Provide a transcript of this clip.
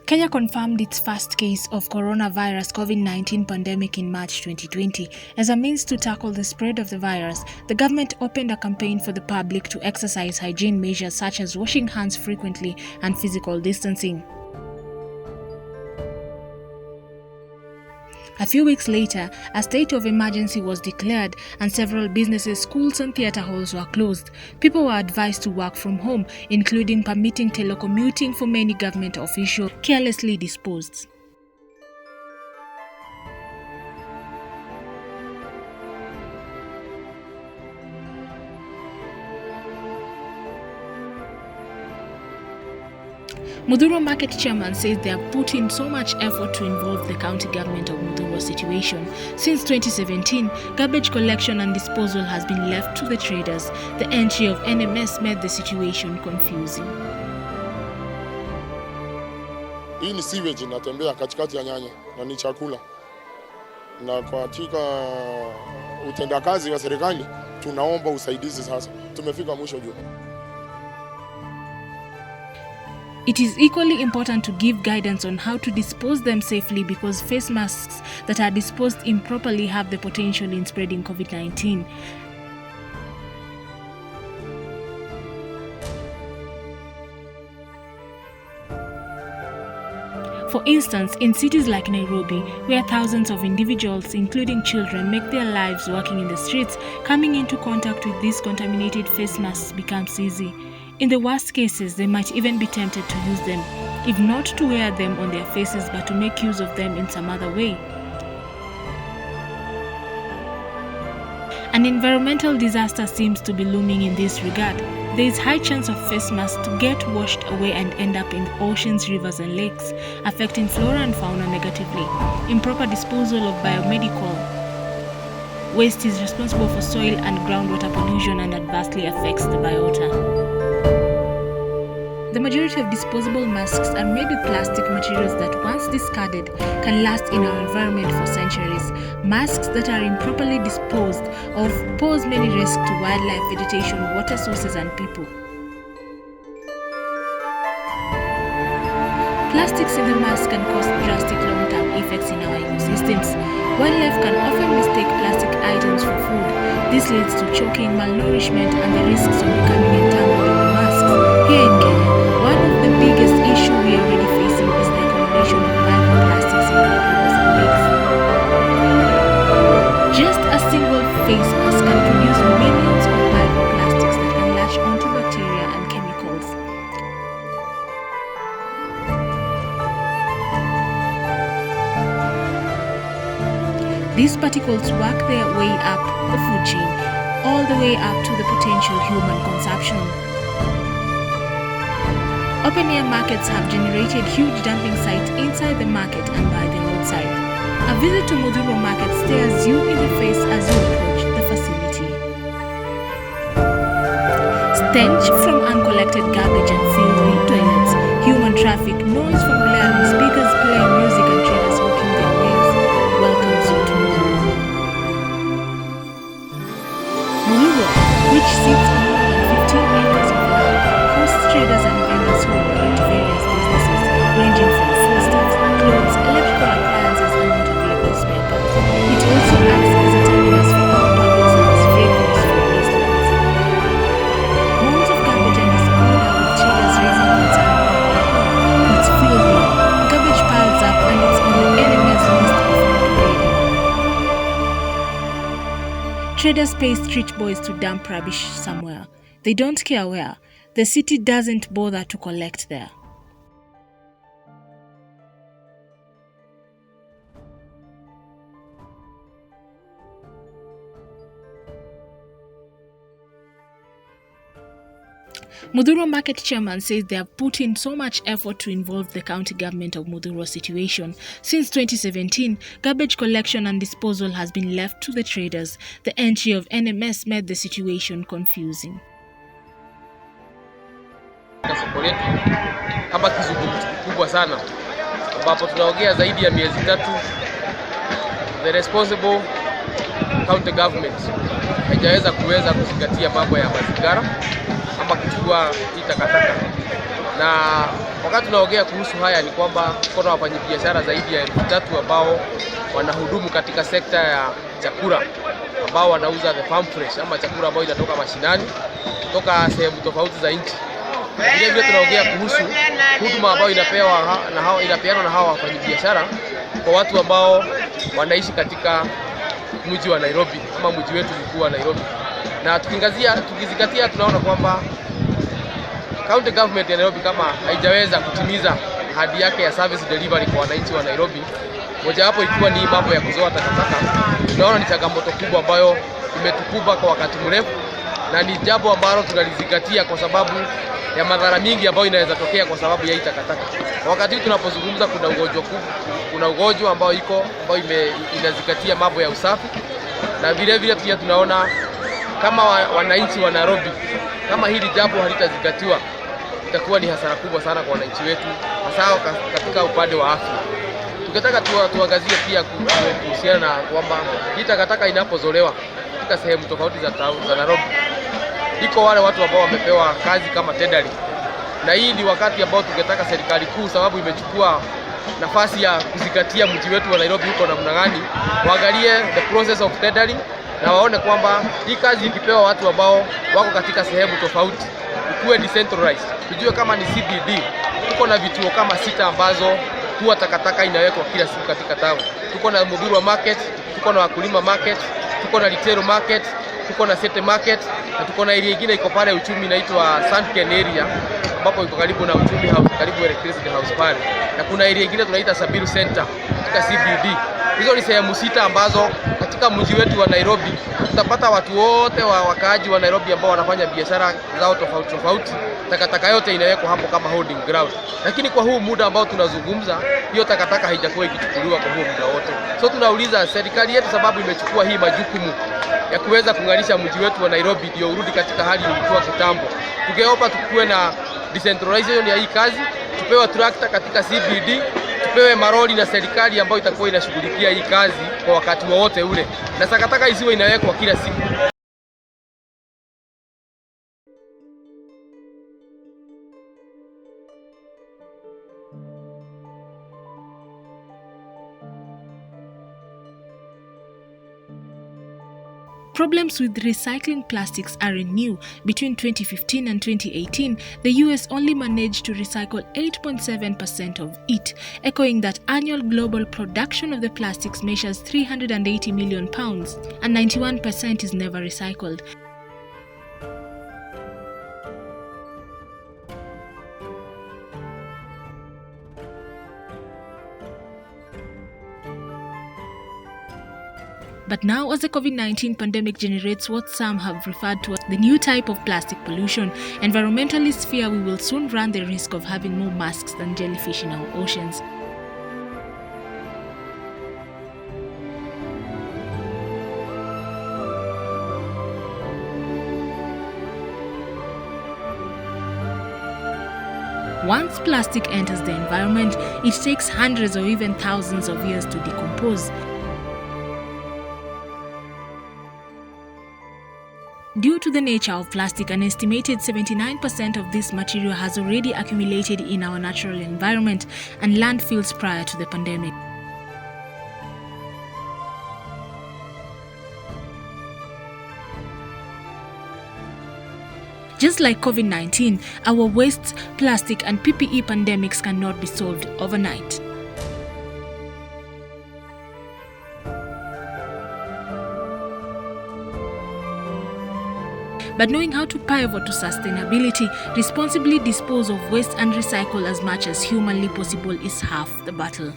Kenya confirmed its first case of coronavirus COVID-19 pandemic in March 2020. As a means to tackle the spread of the virus, the government opened a campaign for the public to exercise hygiene measures such as washing hands frequently and physical distancing. A few weeks later, a state of emergency was declared and several businesses, schools and theatre halls were closed. People were advised to work from home, including permitting telecommuting for many government officials carelessly disposed. Mudhurwa Market chairman says they have put in so much effort to involve the county government of Mudhurwa situation. Since 2017, garbage collection and disposal has been left to the traders. The entry of NMS made the situation confusing. Hii ni sewage inatembea katikati ya nyanya na ni chakula. Na katika utendakazi wa serikali tunaomba usaidizi sasa. Tumefika mwisho juu. It is equally important to give guidance on how to dispose them safely because face masks that are disposed improperly have the potential in spreading COVID-19. For instance, in cities like Nairobi, where thousands of individuals, including children, make their lives working in the streets, coming into contact with these contaminated face masks becomes easy. In the worst cases, they might even be tempted to use them, if not to wear them on their faces, but to make use of them in some other way. An environmental disaster seems to be looming in this regard. There is high chance of face masks to get washed away and end up in oceans, rivers and lakes, affecting flora and fauna negatively. Improper disposal of biomedical waste is responsible for soil and groundwater pollution and adversely affects the biota. The majority of disposable masks are made with plastic materials that once discarded can last in our environment for centuries. Masks that are improperly disposed of pose many risks to wildlife, vegetation, water sources and people. Plastics in the mask can cause drastic long-term effects in our ecosystems. Wildlife can often mistake plastic items for food. This leads to choking, malnourishment and the risks of becoming entangled in the masks. Here in Kenya, one of the biggest issues we are already facing is the accumulation of microplastics in our rivers and lakes. Just a single face mask can produce millions of microplastics that can latch onto bacteria and chemicals. These particles work their way up the food chain, all the way up to the potential human consumption. Open-air markets have generated huge dumping sites inside the market and by the roadside. A visit to Mudhurwa Market stares you in the face as you approach the facility. Stench from uncollected garbage and filthy toilets, human traffic, noise from blaring speakers playing music and traders walking their ways welcomes you to Mudhurwa. Mudhurwa, which sits on more than 15 acres of land, hosts traders and vendors who operate various businesses ranging from foodstuffs, clothes, electrical appliances and motor vehicle spare parts. It also acts as a terminus for all public service vehicles for wastelands. Mounds of garbage and disorder with traders raising concern about it's filthy. Garbage piles up and it's on the NMS list of not ready. Traders pay street boys to dump rubbish somewhere. They don't care where. The city doesn't bother to collect there. Mudhurwa Market chairman says they have put in so much effort to involve the county government of Mudhurwa situation. Since 2017, garbage collection and disposal has been left to the traders. The entry of NMS made the situation confusing. Soko letu kama kizungumkuti kubwa sana ambapo tunaongea zaidi ya miezi 3. The responsible county government haijaweza kuzingatia mambo ya mazingira ama kuchukua takataka, na Wakati tunaongea kuhusu haya ni kwamba kuna wafanyabiashara zaidi ya 3,000 ambao wanahudumu katika sekta ya chakula, ambao wanauza the farm fresh ama chakula ambayo inatoka mashinani kutoka sehemu tofauti za nchi. Vile vile tunaongea kuhusu huduma ambayo inapeanwa na hawa wafanyabiashara kwa watu ambao wanaishi katika mji wa Nairobi ama mji wetu mkuu wa Nairobi. Na tukizingatia tunaona kwamba county government ya Nairobi kama haijaweza kutimiza ahadi yake ya service delivery kwa wananchi wa Nairobi, mojawapo ikiwa ni mambo ya kuzoa takataka. Tunaona ni changamoto kubwa ambayo imetukumba kwa wakati mrefu, na ni jambo ambalo tunalizingatia kwa sababu ya madhara mingi ambayo inaweza tokea kwa sababu ya hii takataka. Wakati huu tunapozungumza, kuna ugonjwa ambao inazingatia mambo ya usafi, na vile vile pia tunaona kama wananchi wa Nairobi, kama hili jambo halitazingatiwa, itakuwa ni hasara kubwa sana kwa wananchi wetu, hasa katika upande wa afya. Tukitaka tuangazie pia kuhusiana na kwamba hii takataka inapozolewa katika sehemu tofauti za Nairobi, iko wale watu ambao wamepewa kazi kama tendering, na hii ni wakati ambao tungetaka serikali kuu, sababu imechukua nafasi ya kuzingatia mji wetu wa Nairobi huko namna gani, waangalie the process of tendering na waone kwamba hii kazi ikipewa watu ambao wako katika sehemu tofauti ikuwe decentralized. Tujue kama ni CBD, tuko na vituo kama 6 ambazo huwa takataka inawekwa kila siku katika town. Tuko na Mobile Market, tuko na Wakulima Market, tuko na Retail Market, tuko na City Market, na tuko na area nyingine iko pale Uchumi inaitwa Sunken area ambapo iko karibu na Uchumi House, karibu Electricity House pale. Na kuna area nyingine tunaita Sabiru Center katika CBD. Hizo ni sehemu 6 ambazo katika mji wetu wa Nairobi tutapata watu wote wakaaji wa Nairobi ambao wanafanya biashara zao tofauti. Takataka yote inawekwa hapo kama holding ground. Lakini kwa huu muda ambao tunazungumza, hiyo takataka haijakuwa ikichukuliwa kwa huu muda wote. So tunauliza serikali yetu, sababu imechukua hii majukumu ya kuweza kung'arisha mji wetu wa Nairobi ndio urudi katika hali ilikuwa kitambo. Tungeomba tukuwe na decentralization ya hii kazi, tupewe tractor katika CBD, tupewe maroli na serikali ambayo itakuwa inashughulikia hii kazi kwa wakati wowote ule, na takataka isiwe inawekwa kila siku. Problems with recycling plastics are new. Between 2015 and 2018, the US only managed to recycle 8.7% of it, echoing that annual global production of the plastics measures 380 million pounds, and 91% is never recycled. But now, as the COVID-19 pandemic generates what some have referred to as the new type of plastic pollution, environmentalists fear we will soon run the risk of having more masks than jellyfish in our oceans. Once plastic enters the environment, it takes hundreds or even thousands of years to decompose. Due to the nature of plastic, an estimated 79% of this material has already accumulated in our natural environment and landfills prior to the pandemic. Just like COVID-19, our waste, plastic and PPE pandemics cannot be solved overnight. But knowing how to pivot to sustainability, responsibly dispose of waste and recycle as much as humanly possible is half the battle.